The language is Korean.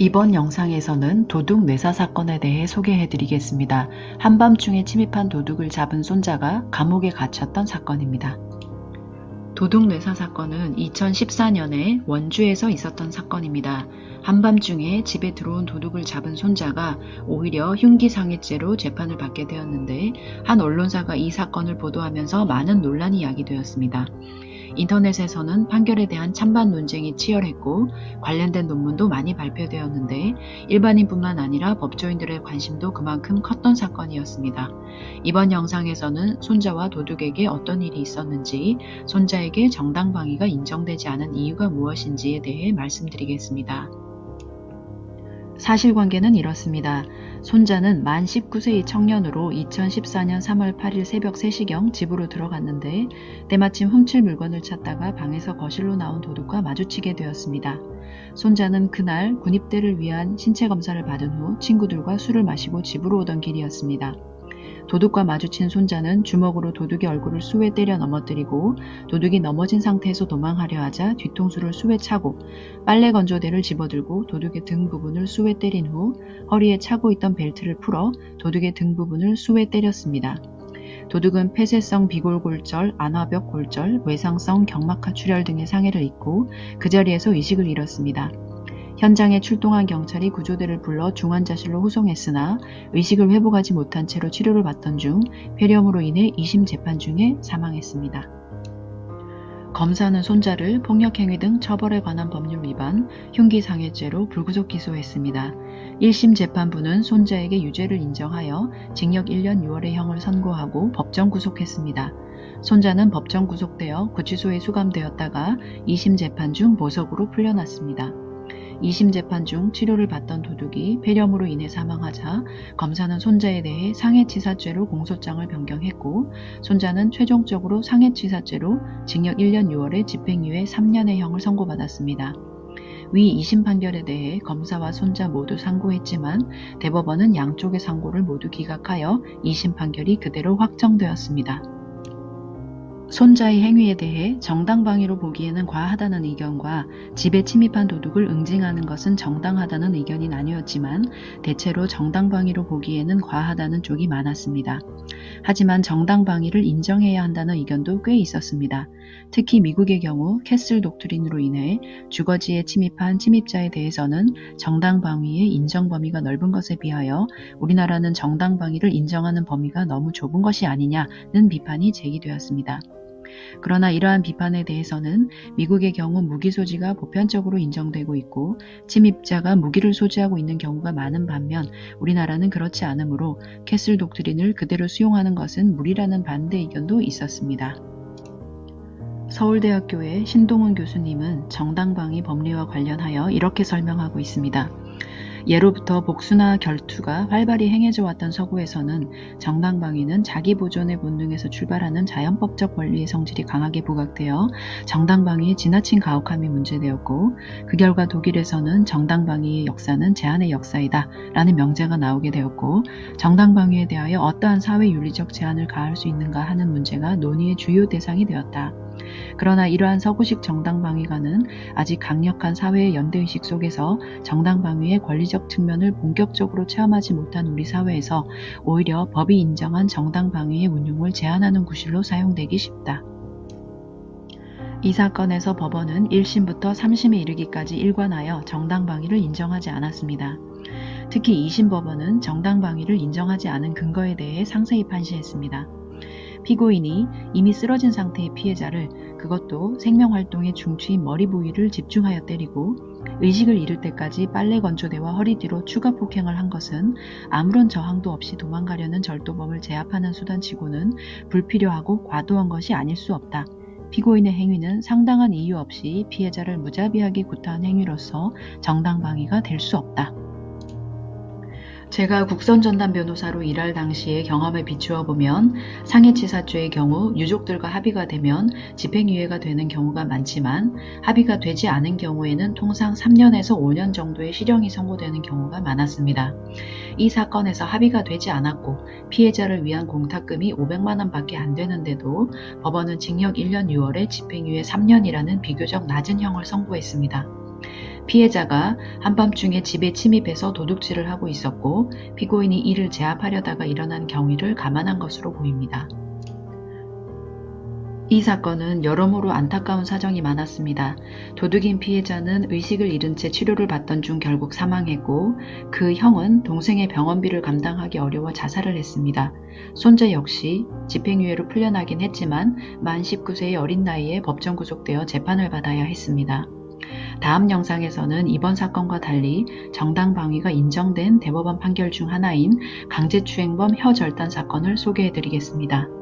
이번 영상에서는 도둑 뇌사 사건에 대해 소개해드리겠습니다. 한밤중에 침입한 도둑을 잡은 손자가 감옥에 갇혔던 사건입니다. 도둑 뇌사 사건은 2014년에 원주에서 있었던 사건입니다. 한밤중에 집에 들어온 도둑을 잡은 손자가 오히려 흉기상해죄로 재판을 받게 되었는데, 한 언론사가 이 사건을 보도하면서 많은 논란이 야기되었습니다. 인터넷에서는 판결에 대한 찬반 논쟁이 치열했고 관련된 논문도 많이 발표되었는데, 일반인뿐만 아니라 법조인들의 관심도 그만큼 컸던 사건이었습니다. 이번 영상에서는 손자와 도둑에게 어떤 일이 있었는지, 손자에게 정당방위가 인정되지 않은 이유가 무엇인지에 대해 말씀드리겠습니다. 사실관계는 이렇습니다. 손자는 만 19세의 청년으로 2014년 3월 8일 새벽 3시경 집으로 들어갔는데, 때마침 훔칠 물건을 찾다가 방에서 거실로 나온 도둑과 마주치게 되었습니다. 손자는 그날 군입대를 위한 신체 검사를 받은 후 친구들과 술을 마시고 집으로 오던 길이었습니다. 도둑과 마주친 손자는 주먹으로 도둑의 얼굴을 수에 때려 넘어뜨리고, 도둑이 넘어진 상태에서 도망하려 하자 뒤통수를 수에 차고, 빨래 건조대를 집어들고 도둑의 등 부분을 수에 때린 후 허리에 차고 있던 벨트를 풀어 도둑의 등 부분을 수에 때렸습니다. 도둑은 폐쇄성 비골골절, 안화벽 골절, 외상성 경막하 출혈 등의 상해를 입고 그 자리에서 의식을 잃었습니다. 현장에 출동한 경찰이 구조대를 불러 중환자실로 후송했으나 의식을 회복하지 못한 채로 치료를 받던 중 폐렴으로 인해 2심 재판 중에 사망했습니다. 검사는 손자를 폭력행위 등 처벌에 관한 법률 위반, 흉기상해죄로 불구속 기소했습니다. 1심 재판부는 손자에게 유죄를 인정하여 징역 1년 6월의 형을 선고하고 법정 구속했습니다. 손자는 법정 구속되어 구치소에 수감되었다가 2심 재판 중 보석으로 풀려났습니다. 2심 재판 중 치료를 받던 도둑이 폐렴으로 인해 사망하자 검사는 손자에 대해 상해치사죄로 공소장을 변경했고, 손자는 최종적으로 상해치사죄로 징역 1년 6월에 집행유예 3년의 형을 선고받았습니다. 위 2심 판결에 대해 검사와 손자 모두 상고했지만 대법원은 양쪽의 상고를 모두 기각하여 2심 판결이 그대로 확정되었습니다. 손자의 행위에 대해 정당방위로 보기에는 과하다는 의견과 집에 침입한 도둑을 응징하는 것은 정당하다는 의견이 나뉘었지만, 대체로 정당방위로 보기에는 과하다는 쪽이 많았습니다. 하지만 정당방위를 인정해야 한다는 의견도 꽤 있었습니다. 특히 미국의 경우 캐슬 독트린으로 인해 주거지에 침입한 침입자에 대해서는 정당방위의 인정 범위가 넓은 것에 비하여 우리나라는 정당방위를 인정하는 범위가 너무 좁은 것이 아니냐는 비판이 제기되었습니다. 그러나 이러한 비판에 대해서는 미국의 경우 무기 소지가 보편적으로 인정되고 있고 침입자가 무기를 소지하고 있는 경우가 많은 반면, 우리나라는 그렇지 않으므로 캐슬 독트린을 그대로 수용하는 것은 무리라는 반대 의견도 있었습니다. 서울대학교의 신동훈 교수님은 정당방위 법리와 관련하여 이렇게 설명하고 있습니다. 예로부터 복수나 결투가 활발히 행해져 왔던 서구에서는 정당방위는 자기보존의 본능에서 출발하는 자연법적 권리의 성질이 강하게 부각되어 정당방위의 지나친 가혹함이 문제되었고, 그 결과 독일에서는 정당방위의 역사는 제한의 역사이다 라는 명제가 나오게 되었고, 정당방위에 대하여 어떠한 사회윤리적 제한을 가할 수 있는가 하는 문제가 논의의 주요 대상이 되었다. 그러나 이러한 서구식 정당방위가는 아직 강력한 사회의 연대의식 속에서 정당방위의 권리적 측면을 본격적으로 체험하지 못한 우리 사회에서 오히려 법이 인정한 정당방위의 운용을 제한하는 구실로 사용되기 쉽다. 이 사건에서 법원은 1심부터 3심에 이르기까지 일관하여 정당방위를 인정하지 않았습니다. 특히 2심 법원은 정당방위를 인정하지 않은 근거에 대해 상세히 판시했습니다. 피고인이 이미 쓰러진 상태의 피해자를, 그것도 생명활동의 중추인 머리 부위를 집중하여 때리고 의식을 잃을 때까지 빨래 건조대와 허리 뒤로 추가 폭행을 한 것은 아무런 저항도 없이 도망가려는 절도범을 제압하는 수단치고는 불필요하고 과도한 것이 아닐 수 없다. 피고인의 행위는 상당한 이유 없이 피해자를 무자비하게 구타한 행위로서 정당방위가 될 수 없다. 제가 국선전담 변호사로 일할 당시의 경험에 비추어 보면 상해치사죄의 경우 유족들과 합의가 되면 집행유예가 되는 경우가 많지만, 합의가 되지 않은 경우에는 통상 3년에서 5년 정도의 실형이 선고되는 경우가 많았습니다. 이 사건에서 합의가 되지 않았고 피해자를 위한 공탁금이 500만 원 밖에 안 되는데도 법원은 징역 1년 6월에 집행유예 3년이라는 비교적 낮은 형을 선고했습니다. 피해자가 한밤중에 집에 침입해서 도둑질을 하고 있었고 피고인이 이를 제압하려다가 일어난 경위를 감안한 것으로 보입니다. 이 사건은 여러모로 안타까운 사정이 많았습니다. 도둑인 피해자는 의식을 잃은 채 치료를 받던 중 결국 사망했고 그 형은 동생의 병원비를 감당하기 어려워 자살을 했습니다. 손자 역시 집행유예로 풀려나긴 했지만 만 19세의 어린 나이에 법정 구속되어 재판을 받아야 했습니다. 다음 영상에서는 이번 사건과 달리 정당방위가 인정된 대법원 판결 중 하나인 강제추행범 혀절단 사건을 소개해드리겠습니다.